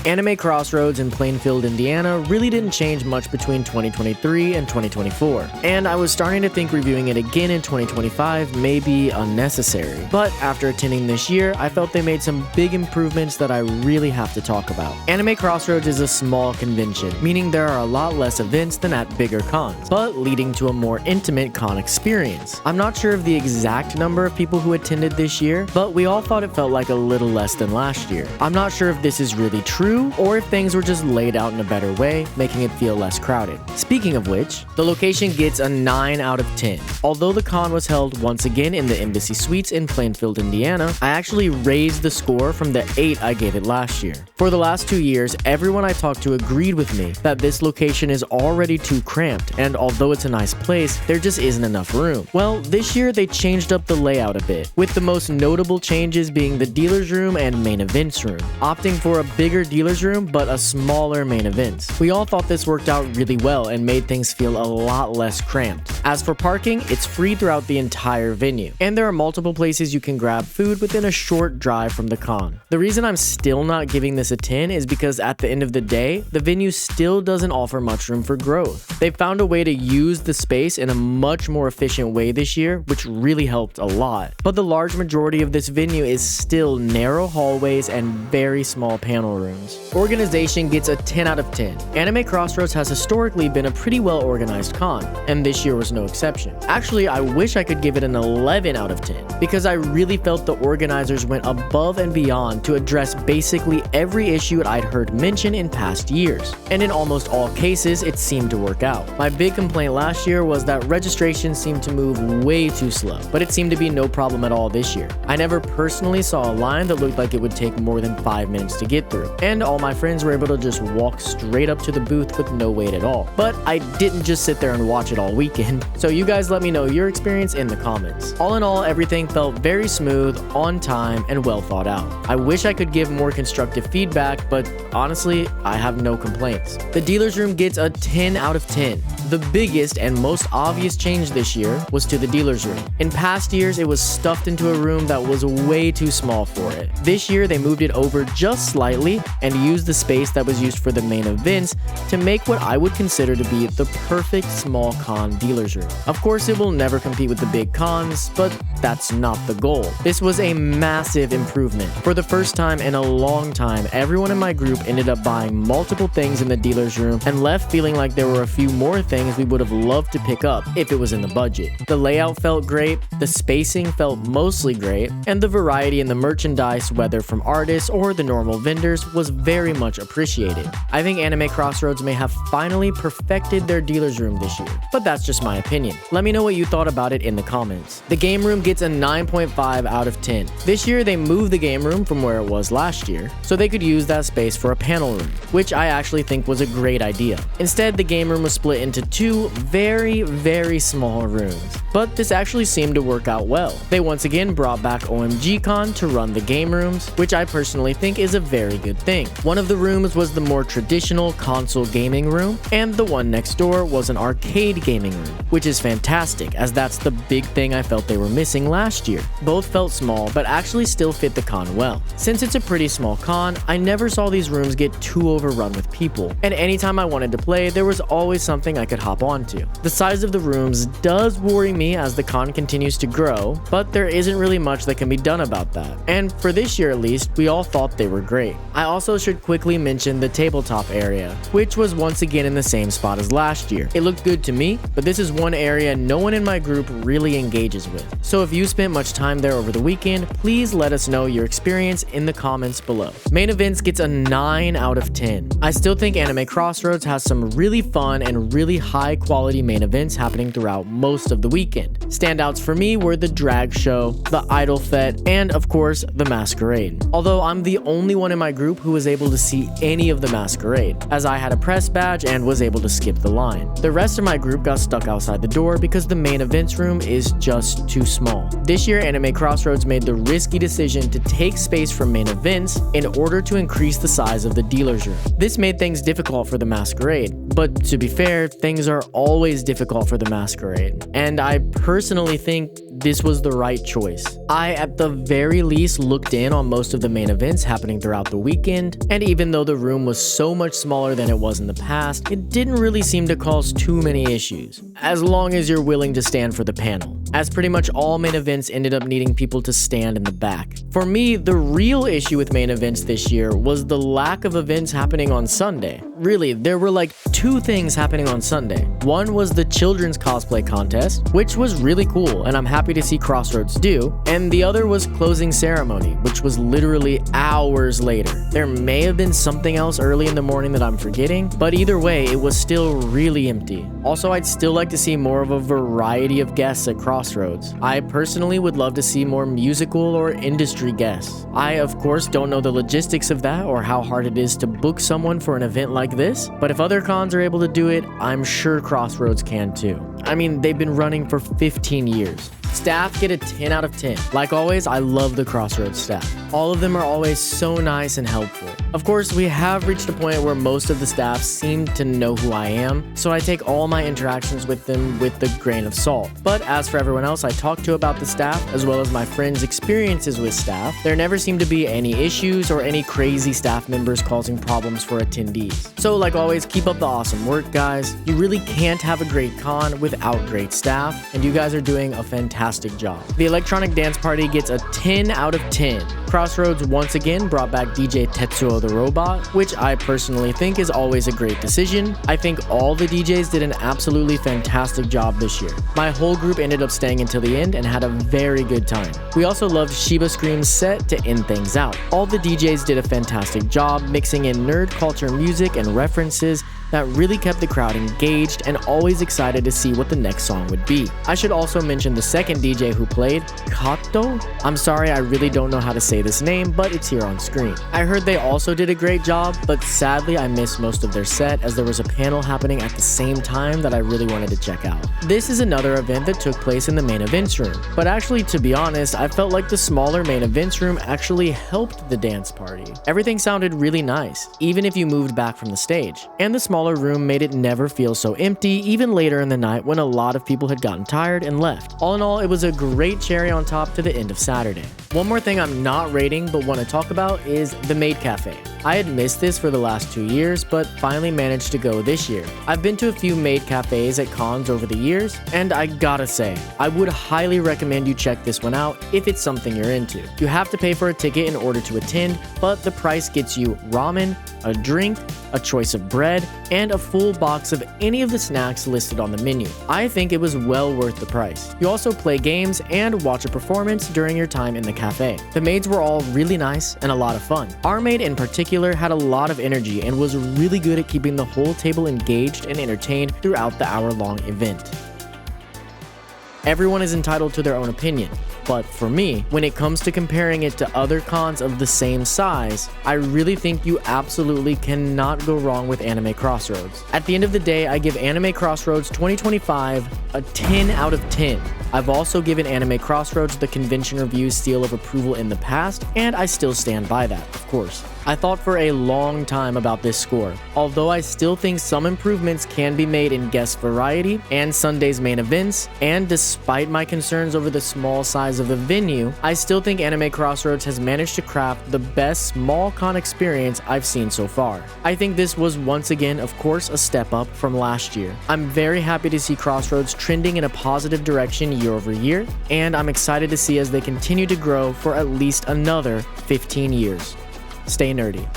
Anime Crossroads in Plainfield, Indiana really didn't change much between 2023 and 2024, and I was starting to think reviewing it again in 2025 may be unnecessary. But after attending this year, I felt they made some big improvements that I really have to talk about. Anime Crossroads is a small convention, meaning there are a lot less events than at bigger cons, but leading to a more intimate con experience. I'm not sure of the exact number of people who attended this year, but we all thought it felt like a little less than last year. I'm not sure if this is really true, or if things were just laid out in a better way, making it feel less crowded. Speaking of which, the location gets a 9 out of 10. Although the con was held once again in the Embassy Suites in Plainfield, Indiana, I actually raised the score from the 8 I gave it last year. For the last 2 years, everyone I talked to agreed with me that this location is already too cramped, and although it's a nice place, there just isn't enough room. Well, this year they changed up the layout a bit, with the most notable changes being the dealer's room and main events room, opting for a bigger dealer's room but a smaller main events. We all thought this worked out really well and made things feel a lot less cramped. As for parking, it's free throughout the entire venue, and there are multiple places you can grab food within a short drive from the con. The reason I'm still not giving this a 10 is because at the end of the day, the venue still doesn't offer much room for growth. They found a way to use the space in a much more efficient way this year, which really helped a lot. But the large majority of this venue is still narrow hallways and very small panel rooms. Organization gets a 10 out of 10. Anime Crossroads has historically been a pretty well organized con, and this year was no exception. Actually, I wish I could give it an 11 out of 10, because I really felt the organizers went above and beyond to address basically every issue I'd heard mentioned in past years, and in almost all cases, it seemed to work out. My big complaint last year was that registration seemed to move way too slow, but it seemed to be no problem at all this year. I never personally saw a line that looked like it would take more than 5 minutes to get through, and all my friends were able to just walk straight up to the booth with no wait at all. But I didn't just sit there and watch it all weekend, so you guys let me know your experience in the comments. All in all, everything felt very smooth, on time, and well thought out. I wish I could give more constructive feedback, but honestly, I have no complaints. The dealer's room gets a 10 out of 10. The biggest and most obvious change this year was to the dealer's room. In past years, it was stuffed into a room that was way too small for it. This year, they moved it over just slightly and used the space that was used for the main events to make what I would consider to be the perfect small con dealer's room. Of course, it will never compete with the big cons, but that's not the goal. This was a massive improvement. For the first time in a long time, everyone in my group ended up buying multiple things in the dealer's room and left feeling like there were a few more things we would have loved to pick up if it was in the budget. The layout felt great, the spacing felt mostly great, and the variety in the merchandise, whether from artists or the normal vendors, was very much appreciated. I think Anime Crossroads may have finally perfected their dealer's room this year, but that's just my opinion. Let me know what you thought about it in the comments. The game room gets a 9.5 out of 10. This year they moved the game room from where it was last year, so they could use that space for a panel room, which I actually think was a great idea. Instead, the game room was split into 2 very small rooms, but this actually seemed to work out well. They once again brought back OMGCon to run the game rooms, which I personally think is a very good thing. One of the rooms was the more traditional console gaming room, and the one next door was an arcade gaming room, which is fantastic as that's the big thing I felt they were missing last year. Both felt small, but actually still fit the con well. Since it's a pretty small con, I never saw these rooms get too overrun with people, and anytime I wanted to play, there was always something I could hop onto. The size of the rooms does worry me as the con continues to grow, but there isn't really much that can be done about that. And for this year at least, we all thought they were great. I also should quickly mention the tabletop area, which was once again in the same spot as last year. It looked good to me, but this is one area no one in my group really engages with. So if you spent much time there over the weekend, please let us know your experience in the comments below. Main events gets a 9 out of 10. I still think Anime Crossroads has some really fun and really high quality main events happening throughout most of the weekend. Standouts for me were the drag show, the idol fete, and of course the masquerade. Although I'm the only one in my group who was able to see any of the masquerade, as I had a press badge and was able to skip the line. The rest of my group got stuck outside the door because the main events room is just too small. This year, Anime Crossroads made the risky decision to take space from main events in order to increase the size of the dealer's room. This made things difficult for the masquerade, But to be fair, things are always difficult for the Masquerade, and I personally think this was the right choice. I, at the very least, looked in on most of the main events happening throughout the weekend, and even though the room was so much smaller than it was in the past, it didn't really seem to cause too many issues, as long as you're willing to stand for the panel, as pretty much all main events ended up needing people to stand in the back. For me, the real issue with main events this year was the lack of events happening on Sunday. Really, there were like 2 things happening on Sunday. One was the children's cosplay contest, which was really cool, and I'm happy to see Crossroads do, and the other was closing ceremony, which was literally hours later. There may have been something else early in the morning that I'm forgetting, but either way, it was still really empty. Also, I'd still like to see more of a variety of guests at Crossroads. I personally would love to see more musical or industry guests. I, of course, don't know the logistics of that or how hard it is to book someone for an event like this, but if other cons are able to do it, I'm sure Crossroads can too. I mean, they've been running for 15 years. Staff get a 10 out of 10. Like always, I love the Crossroads staff. All of them are always so nice and helpful. Of course, we have reached a point where most of the staff seem to know who I am, so I take all my interactions with them with a grain of salt. But as for everyone else I talk to about the staff, as well as my friends' experiences with staff, there never seem to be any issues or any crazy staff members causing problems for attendees. So like always, keep up the awesome work, guys. You really can't have a great con without great staff, and you guys are doing a fantastic job. The electronic dance party gets a 10 out of 10. Crossroads once again brought back DJ Tetsuo the Robot, which I personally think is always a great decision. I think all the DJs did an absolutely fantastic job this year. My whole group ended up staying until the end and had a very good time. We also loved Shiba Scream's set to end things out. All the DJs did a fantastic job mixing in nerd culture music and references that really kept the crowd engaged and always excited to see what the next song would be. I should also mention the second DJ who played, Kato? I'm sorry, I really don't know how to say this name, but it's here on screen. I heard they also did a great job, but sadly I missed most of their set as there was a panel happening at the same time that I really wanted to check out. This is another event that took place in the main events room, but actually, to be honest, I felt like the smaller main events room actually helped the dance party. Everything sounded really nice, even if you moved back from the stage, and the smaller room made it never feel so empty even later in the night when a lot of people had gotten tired and left. All in all, it was a great cherry on top to the end of Saturday. One more thing I'm not rating but want to talk about is the Maid Cafe. I had missed this for the last 2 years, but finally managed to go this year. I've been to a few maid cafes at cons over the years, and I gotta say, I would highly recommend you check this one out if it's something you're into. You have to pay for a ticket in order to attend, but the price gets you ramen, a drink, a choice of bread, and a full box of any of the snacks listed on the menu. I think it was well worth the price. You also play games and watch a performance during your time in the cafe. The maids were all really nice and a lot of fun. Our maid in particular had a lot of energy and was really good at keeping the whole table engaged and entertained throughout the hour-long event. Everyone is entitled to their own opinion, but for me, when it comes to comparing it to other cons of the same size, I really think you absolutely cannot go wrong with Anime Crossroads. At the end of the day, I give Anime Crossroads 2025 a 10 out of 10. I've also given Anime Crossroads the Convention Review's seal of approval in the past, and I still stand by that, of course. I thought for a long time about this score, although I still think some improvements can be made in guest variety and Sunday's main events, and despite my concerns over the small size of the venue, I still think Anime Crossroads has managed to craft the best small con experience I've seen so far. I think this was once again, of course, a step up from last year. I'm very happy to see Crossroads trending in a positive direction year over year, and I'm excited to see as they continue to grow for at least another 15 years. Stay nerdy.